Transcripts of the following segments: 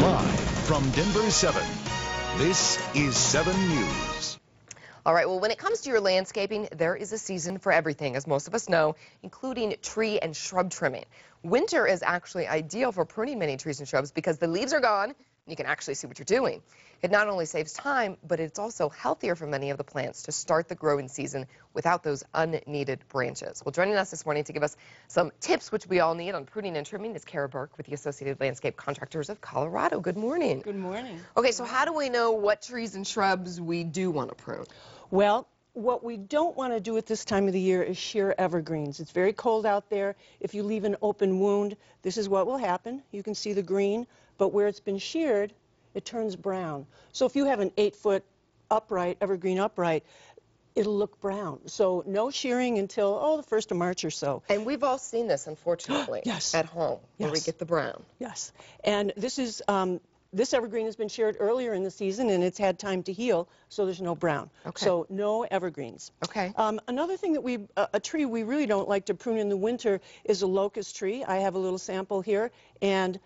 Live from Denver 7, this is 7 News. All right, well, when it comes to your landscaping, there is a season for everything, as most of us know, including tree and shrub trimming. Winter is actually ideal for pruning many trees and shrubs because the leaves are gone and you can actually see what you're doing. It not only saves time, but it's also healthier for many of the plants to start the growing season without those unneeded branches. Well, joining us this morning to give us some tips which we all need on pruning and trimming is Karigene Burke with the Associated Landscape Contractors of Colorado. Good morning. Good morning. Okay, so how do we know what trees and shrubs we do want to prune? Well, what we don't want to do at this time of the year is shear evergreens. It's very cold out there. If you leave an open wound, this is what will happen. You can see the green, but where it's been sheared, it turns brown. So if you have an 8-foot upright, evergreen upright, it'll look brown. So no shearing until, the 1st of March or so. And we've all seen this, unfortunately, Yes. at home, where we Yes. get the brown. Yes. And this is, this evergreen has been sheared earlier in the season and it's had time to heal, so there's no brown. Okay. So no evergreens. Okay. Another thing that a tree we really don't like to prune in the winter is a locust tree. I have a little sample here, and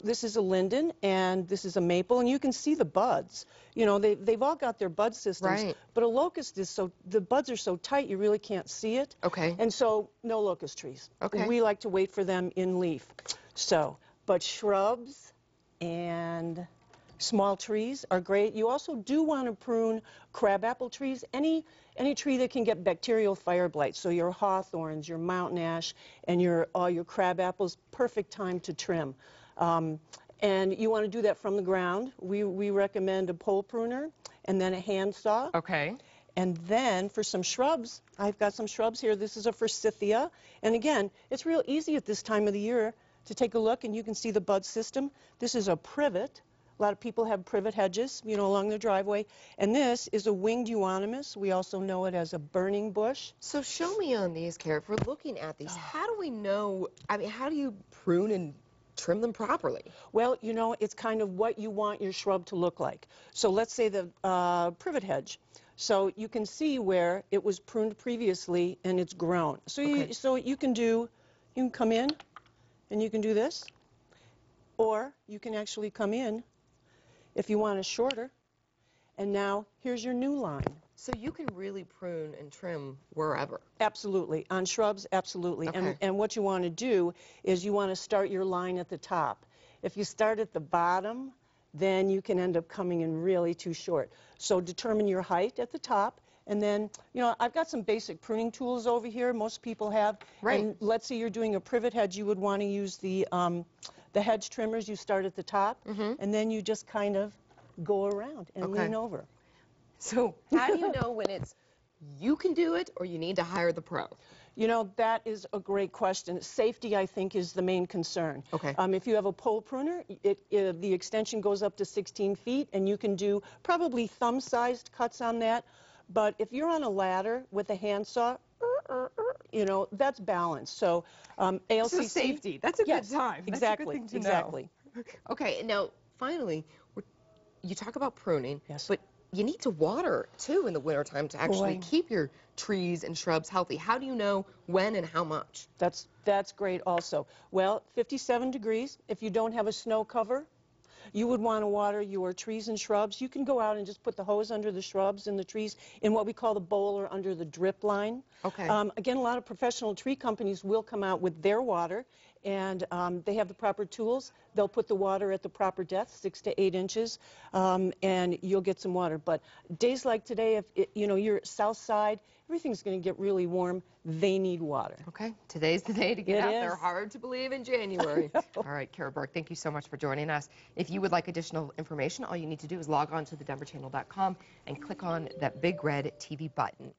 this is a linden and this is a maple, and you can see the buds. You know, they've all got their bud systems, Right. but a locust is the buds are so tight you really can't see it. Okay. And so no locust trees. Okay. We like to wait for them in leaf. So, but shrubs and small trees are great. You also do want to prune crabapple trees, any tree that can get bacterial fire blight. So your hawthorns, your mountain ash, and all your crabapples, perfect time to trim. And you want to do that from the ground. We recommend a pole pruner and then a handsaw. Okay. And then for some shrubs, I've got some shrubs here. This is a forsythia. And again, it's real easy at this time of the year to take a look, and you can see the bud system. This is a privet. A lot of people have privet hedges, you know, along their driveway. And this is a winged euonymus. We also know it as a burning bush. So show me on these, Kara, if we're looking at these, how do we know, how do you prune and trim them properly? Well, you know, it's kind of what you want your shrub to look like. So let's say the privet hedge. So you can see where it was pruned previously and it's grown. So you can come in and you can do this, or you can actually come in if you want it shorter, and now here's your new line. So you can really prune and trim wherever? Absolutely. On shrubs, absolutely. Okay. And what you want to do is you want to start your line at the top. If you start at the bottom, then you can end up coming in really too short. So determine your height at the top. And then, you know, I've got some basic pruning tools over here. Most people have. Right. And let's say you're doing a privet hedge, you would want to use the hedge trimmers. You start at the top, and then you just kind of go around and lean over. So how do you know when it's you can do it or you need to hire the pro? You know, that is a great question. Safety, I think, is the main concern. Okay. If you have a pole pruner, the extension goes up to 16 feet, and you can do probably thumb-sized cuts on that. But if you're on a ladder with a handsaw, you know, that's balance. So ALCC. So safety, that's a good time. Exactly, That's a good thing to exactly. know. Okay, now finally, you talk about pruning, Yes. but you need to water too in the wintertime to actually keep your trees and shrubs healthy. How do you know when and how much? That's great also. Well, 57 degrees. If you don't have a snow cover, you would want to water your trees and shrubs. You can go out and just put the hose under the shrubs and the trees in what we call the bowl or under the drip line. Okay. Again, a lot of professional tree companies will come out with their water, and they have the proper tools. They'll put the water at the proper depth, 6 to 8 inches, and you'll get some water. But days like today, if you're south side, everything's going to get really warm. They need water. Okay, today's the day to get out there. Is. Hard to believe in January. All right, Karigene Burke, thank you so much for joining us. If you would like additional information, all you need to do is log on to thedenverchannel.com and click on that big red TV button.